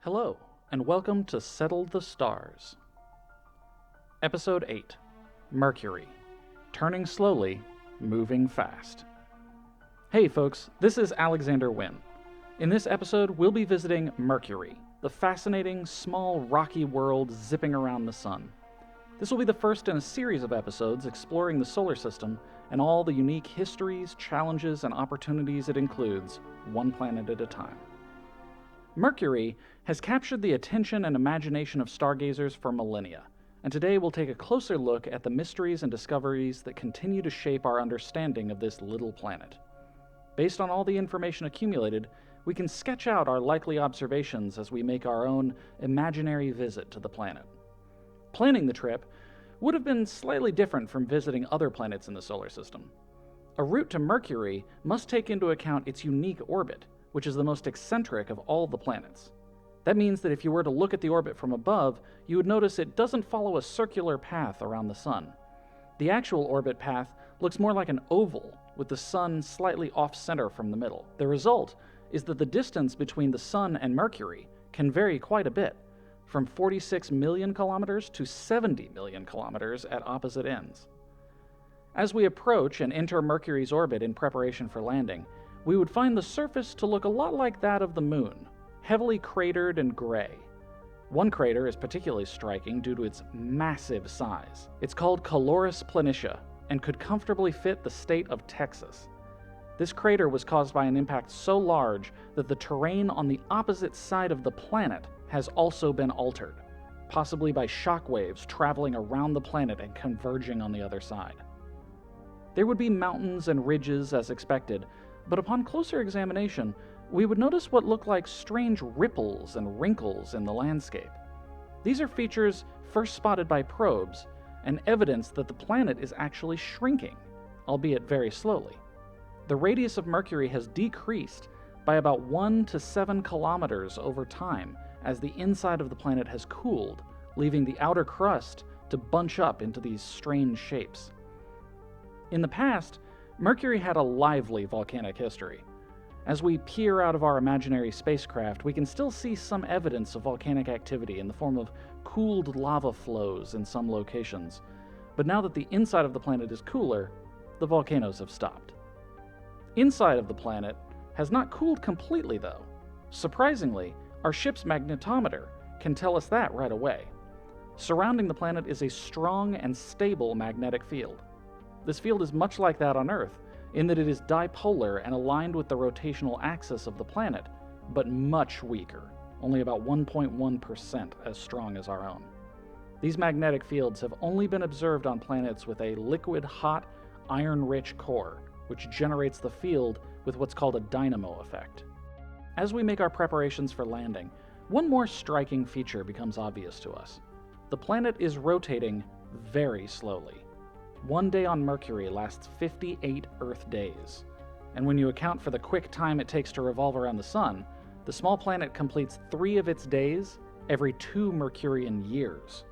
Hello, and welcome to Settle the Stars. Episode 8, Mercury. Turning slowly, moving fast. Hey folks, this is Alexander Winn. In this episode, we'll be visiting Mercury, the fascinating, small, rocky world zipping around the sun. This will be the first in a series of episodes exploring the solar system and all the unique histories, challenges, and opportunities it includes, one planet at a time. Mercury has captured the attention and imagination of stargazers for millennia, and today we'll take a closer look at the mysteries and discoveries that continue to shape our understanding of this little planet. Based on all the information accumulated, we can sketch out our likely observations as we make our own imaginary visit to the planet. Planning the trip would have been slightly different from visiting other planets in the solar system. A route to Mercury must take into account its unique orbit, which is the most eccentric of all the planets. That means that if you were to look at the orbit from above, you would notice it doesn't follow a circular path around the sun. The actual orbit path looks more like an oval, with the sun slightly off-center from the middle. The result is that the distance between the sun and Mercury can vary quite a bit, from 46 million kilometers to 70 million kilometers at opposite ends. As we approach and enter Mercury's orbit in preparation for landing, we would find the surface to look a lot like that of the Moon, heavily cratered and gray. One crater is particularly striking due to its massive size. It's called Caloris Planitia and could comfortably fit the state of Texas. This crater was caused by an impact so large that the terrain on the opposite side of the planet has also been altered, possibly by shock waves traveling around the planet and converging on the other side. There would be mountains and ridges as expected, but upon closer examination, we would notice what look like strange ripples and wrinkles in the landscape. These are features first spotted by probes, and evidence that the planet is actually shrinking, albeit very slowly. The radius of Mercury has decreased by about 1 to 7 kilometers over time as the inside of the planet has cooled, leaving the outer crust to bunch up into these strange shapes. In the past, Mercury had a lively volcanic history. As we peer out of our imaginary spacecraft, we can still see some evidence of volcanic activity in the form of cooled lava flows in some locations. But now that the inside of the planet is cooler, the volcanoes have stopped. Inside of the planet has not cooled completely, though. Surprisingly, our ship's magnetometer can tell us that right away. Surrounding the planet is a strong and stable magnetic field. This field is much like that on Earth, in that it is dipolar and aligned with the rotational axis of the planet, but much weaker, only about 1.1% as strong as our own. These magnetic fields have only been observed on planets with a liquid, hot, iron-rich core, which generates the field with what's called a dynamo effect. As we make our preparations for landing, one more striking feature becomes obvious to us. The planet is rotating very slowly. One day on Mercury lasts 58 Earth days, and when you account for the quick time it takes to revolve around the Sun, the small planet completes 3 of its days every 2 Mercurian years.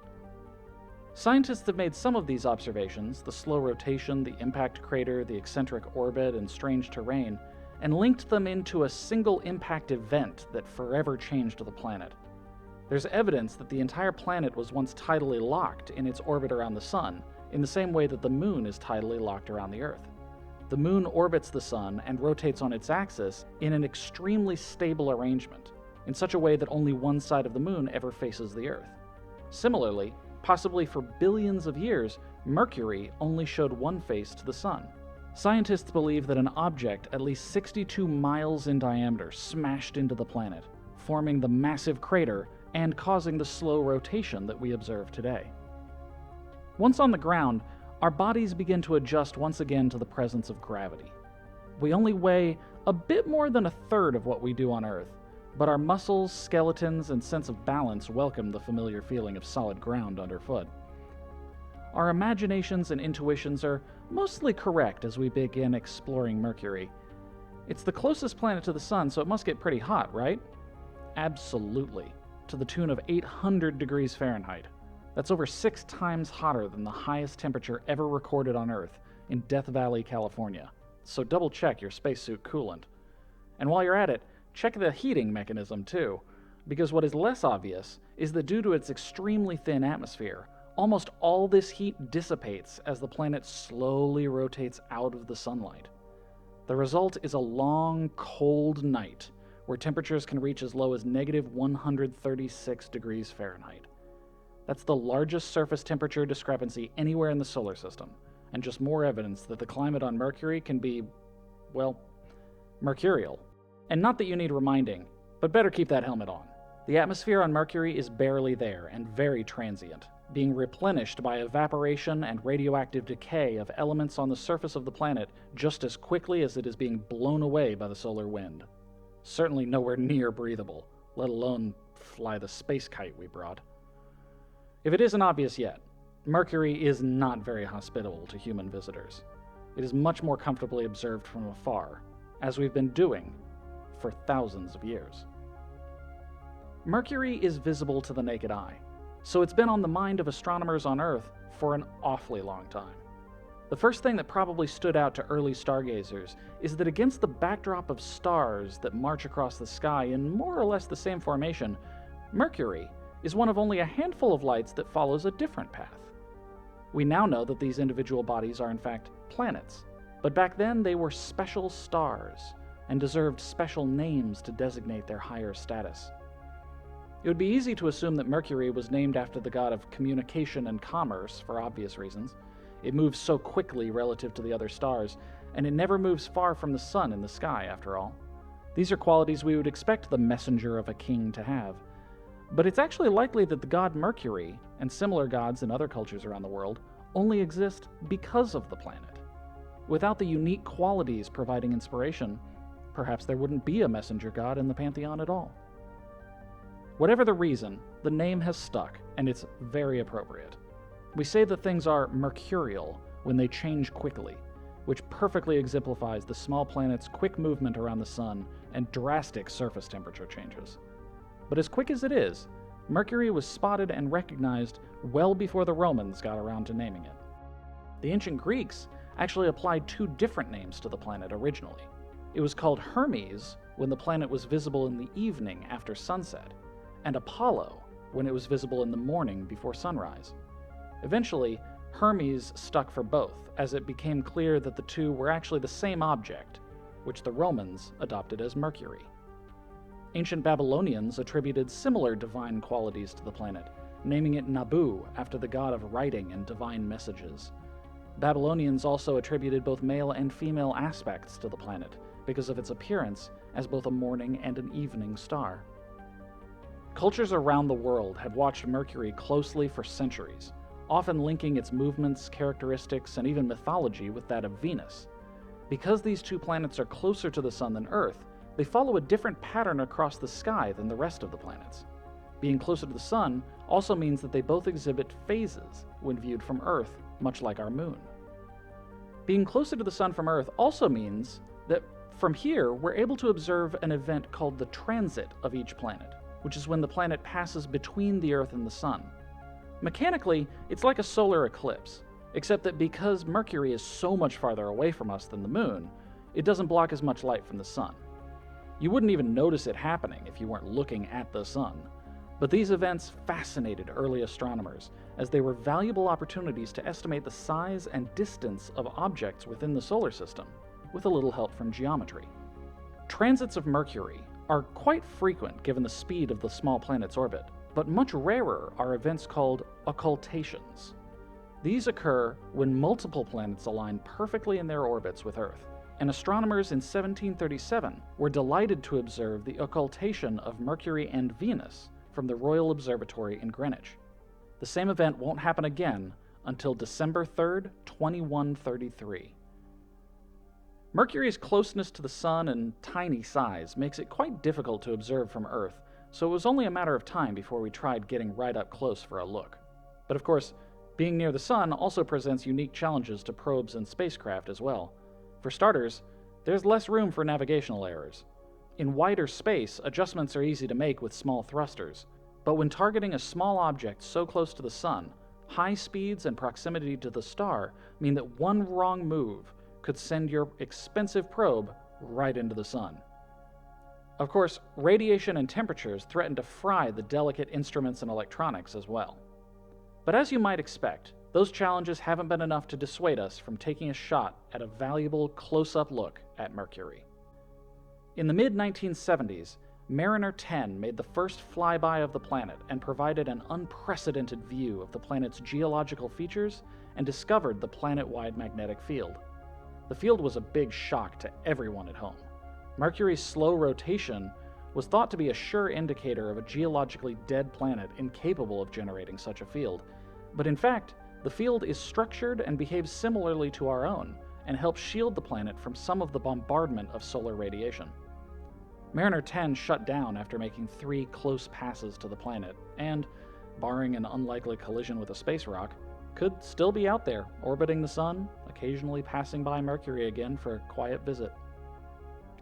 Scientists have made some of these observations, the slow rotation, the impact crater, the eccentric orbit, and strange terrain, and linked them into a single impact event that forever changed the planet. There's evidence that the entire planet was once tidally locked in its orbit around the Sun, in the same way that the Moon is tidally locked around the Earth. The Moon orbits the Sun and rotates on its axis in an extremely stable arrangement, in such a way that only one side of the Moon ever faces the Earth. Similarly, possibly for billions of years, Mercury only showed one face to the Sun. Scientists believe that an object at least 62 miles in diameter smashed into the planet, forming the massive crater and causing the slow rotation that we observe today. Once on the ground, our bodies begin to adjust once again to the presence of gravity. We only weigh a bit more than 1/3 of what we do on Earth, but our muscles, skeletons, and sense of balance welcome the familiar feeling of solid ground underfoot. Our imaginations and intuitions are mostly correct as we begin exploring Mercury. It's the closest planet to the Sun, so it must get pretty hot, right? Absolutely, to the tune of 800 degrees Fahrenheit. That's over 6 times hotter than the highest temperature ever recorded on Earth in Death Valley, California. So double check your spacesuit coolant. And while you're at it, check the heating mechanism too. because what is less obvious is that due to its extremely thin atmosphere, almost all this heat dissipates as the planet slowly rotates out of the sunlight. The result is a long, cold night where temperatures can reach as low as negative 136 degrees Fahrenheit. That's the largest surface temperature discrepancy anywhere in the solar system, and just more evidence that the climate on Mercury can be, well, mercurial. And not that you need reminding, but better keep that helmet on. The atmosphere on Mercury is barely there and very transient, being replenished by evaporation and radioactive decay of elements on the surface of the planet just as quickly as it is being blown away by the solar wind. Certainly nowhere near breathable, let alone fly the space kite we brought. If it isn't obvious yet, Mercury is not very hospitable to human visitors. It is much more comfortably observed from afar, as we've been doing for thousands of years. Mercury is visible to the naked eye, so it's been on the mind of astronomers on Earth for an awfully long time. The first thing that probably stood out to early stargazers is that against the backdrop of stars that march across the sky in more or less the same formation, Mercury is one of only a handful of lights that follows a different path. We now know that these individual bodies are in fact planets, but back then they were special stars and deserved special names to designate their higher status. It would be easy to assume that Mercury was named after the god of communication and commerce for obvious reasons. It moves so quickly relative to the other stars, and it never moves far from the sun in the sky, after all. These are qualities we would expect the messenger of a king to have. But it's actually likely that the god Mercury, and similar gods in other cultures around the world, only exist because of the planet. Without the unique qualities providing inspiration, perhaps there wouldn't be a messenger god in the pantheon at all. Whatever the reason, the name has stuck, and it's very appropriate. We say that things are mercurial when they change quickly, which perfectly exemplifies the small planet's quick movement around the sun and drastic surface temperature changes. But as quick as it is, Mercury was spotted and recognized well before the Romans got around to naming it. The ancient Greeks actually applied two different names to the planet originally. It was called Hermes when the planet was visible in the evening after sunset, and Apollo when it was visible in the morning before sunrise. Eventually, Hermes stuck for both, as it became clear that the two were actually the same object, which the Romans adopted as Mercury. Ancient Babylonians attributed similar divine qualities to the planet, naming it Nabu after the god of writing and divine messages. Babylonians also attributed both male and female aspects to the planet because of its appearance as both a morning and an evening star. Cultures around the world have watched Mercury closely for centuries, often linking its movements, characteristics, and even mythology with that of Venus. Because these two planets are closer to the Sun than Earth, they follow a different pattern across the sky than the rest of the planets. Being closer to the Sun also means that they both exhibit phases when viewed from Earth, much like our Moon. Being closer to the Sun from Earth also means that from here we're able to observe an event called the transit of each planet, which is when the planet passes between the Earth and the Sun. Mechanically, it's like a solar eclipse, except that because Mercury is so much farther away from us than the Moon, it doesn't block as much light from the Sun. You wouldn't even notice it happening if you weren't looking at the Sun, but these events fascinated early astronomers, as they were valuable opportunities to estimate the size and distance of objects within the solar system, with a little help from geometry. Transits of Mercury are quite frequent given the speed of the small planet's orbit, but much rarer are events called occultations. These occur when multiple planets align perfectly in their orbits with Earth, and astronomers in 1737 were delighted to observe the occultation of Mercury and Venus from the Royal Observatory in Greenwich. The same event won't happen again until December 3rd, 2133. Mercury's closeness to the Sun and tiny size makes it quite difficult to observe from Earth, so it was only a matter of time before we tried getting right up close for a look. But of course, being near the Sun also presents unique challenges to probes and spacecraft as well. For starters, there's less room for navigational errors. In wider space, adjustments are easy to make with small thrusters, but when targeting a small object so close to the Sun, high speeds and proximity to the star mean that one wrong move could send your expensive probe right into the Sun. Of course, radiation and temperatures threaten to fry the delicate instruments and electronics as well. But as you might expect, those challenges haven't been enough to dissuade us from taking a shot at a valuable close-up look at Mercury. In the mid-1970s, Mariner 10 made the first flyby of the planet and provided an unprecedented view of the planet's geological features and discovered the planet-wide magnetic field. The field was a big shock to everyone at home. Mercury's slow rotation was thought to be a sure indicator of a geologically dead planet incapable of generating such a field, but in fact, the field is structured and behaves similarly to our own, and helps shield the planet from some of the bombardment of solar radiation. Mariner 10 shut down after making 3 close passes to the planet, and, barring an unlikely collision with a space rock, could still be out there, orbiting the Sun, occasionally passing by Mercury again for a quiet visit.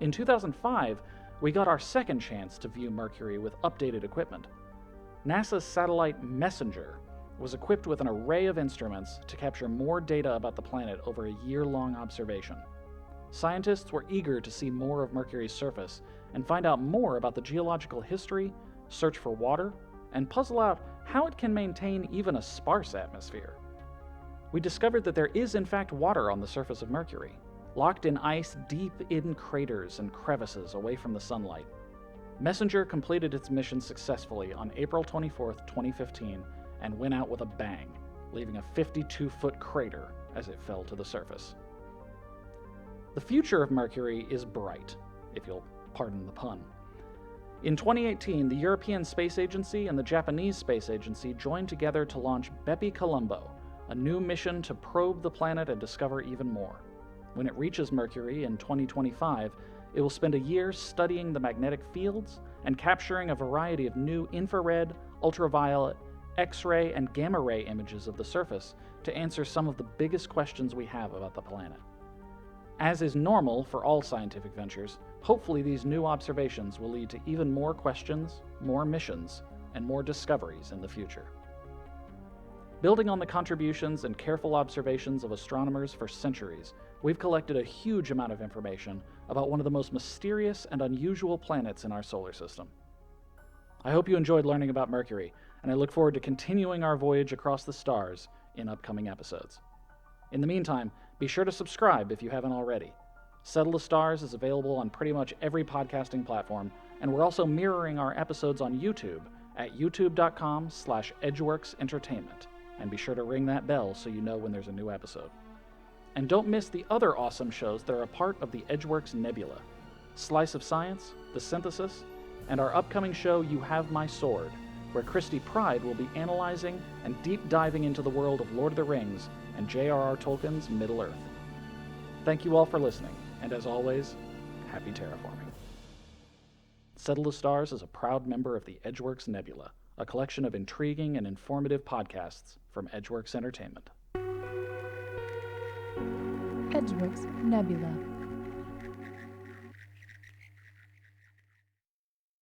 In 2005, we got our second chance to view Mercury with updated equipment. NASA's satellite Messenger was equipped with an array of instruments to capture more data about the planet over a year-long observation. Scientists were eager to see more of Mercury's surface and find out more about the geological history, search for water, and puzzle out how it can maintain even a sparse atmosphere. We discovered that there is in fact water on the surface of Mercury, locked in ice deep in craters and crevices away from the sunlight. Messenger completed its mission successfully on April 24, 2015, and went out with a bang, leaving a 52-foot crater as it fell to the surface. The future of Mercury is bright, if you'll pardon the pun. In 2018, the European Space Agency and the Japanese Space Agency joined together to launch Bepi Colombo, a new mission to probe the planet and discover even more. When it reaches Mercury in 2025, it will spend a year studying the magnetic fields and capturing a variety of new infrared, ultraviolet, X-ray, and gamma-ray images of the surface to answer some of the biggest questions we have about the planet. As is normal for all scientific ventures, hopefully these new observations will lead to even more questions, more missions, and more discoveries in the future. Building on the contributions and careful observations of astronomers for centuries, we've collected a huge amount of information about one of the most mysterious and unusual planets in our solar system. I hope you enjoyed learning about Mercury, and I look forward to continuing our voyage across the stars in upcoming episodes. In the meantime, be sure to subscribe if you haven't already. Settle the Stars is available on pretty much every podcasting platform, and we're also mirroring our episodes on YouTube at youtube.com/edgeworksentertainment, and be sure to ring that bell so you know when there's a new episode. And don't miss the other awesome shows that are a part of the Edgeworks Nebula: Slice of Science, The Synthesis, and our upcoming show You Have My Sword, where Christy Pride will be analyzing and deep diving into the world of Lord of the Rings and J.R.R. Tolkien's Middle-earth. Thank you all for listening, and as always, happy terraforming. Settle the Stars is a proud member of the Edgeworks Nebula, a collection of intriguing and informative podcasts from Edgeworks Entertainment. Edgeworks Nebula.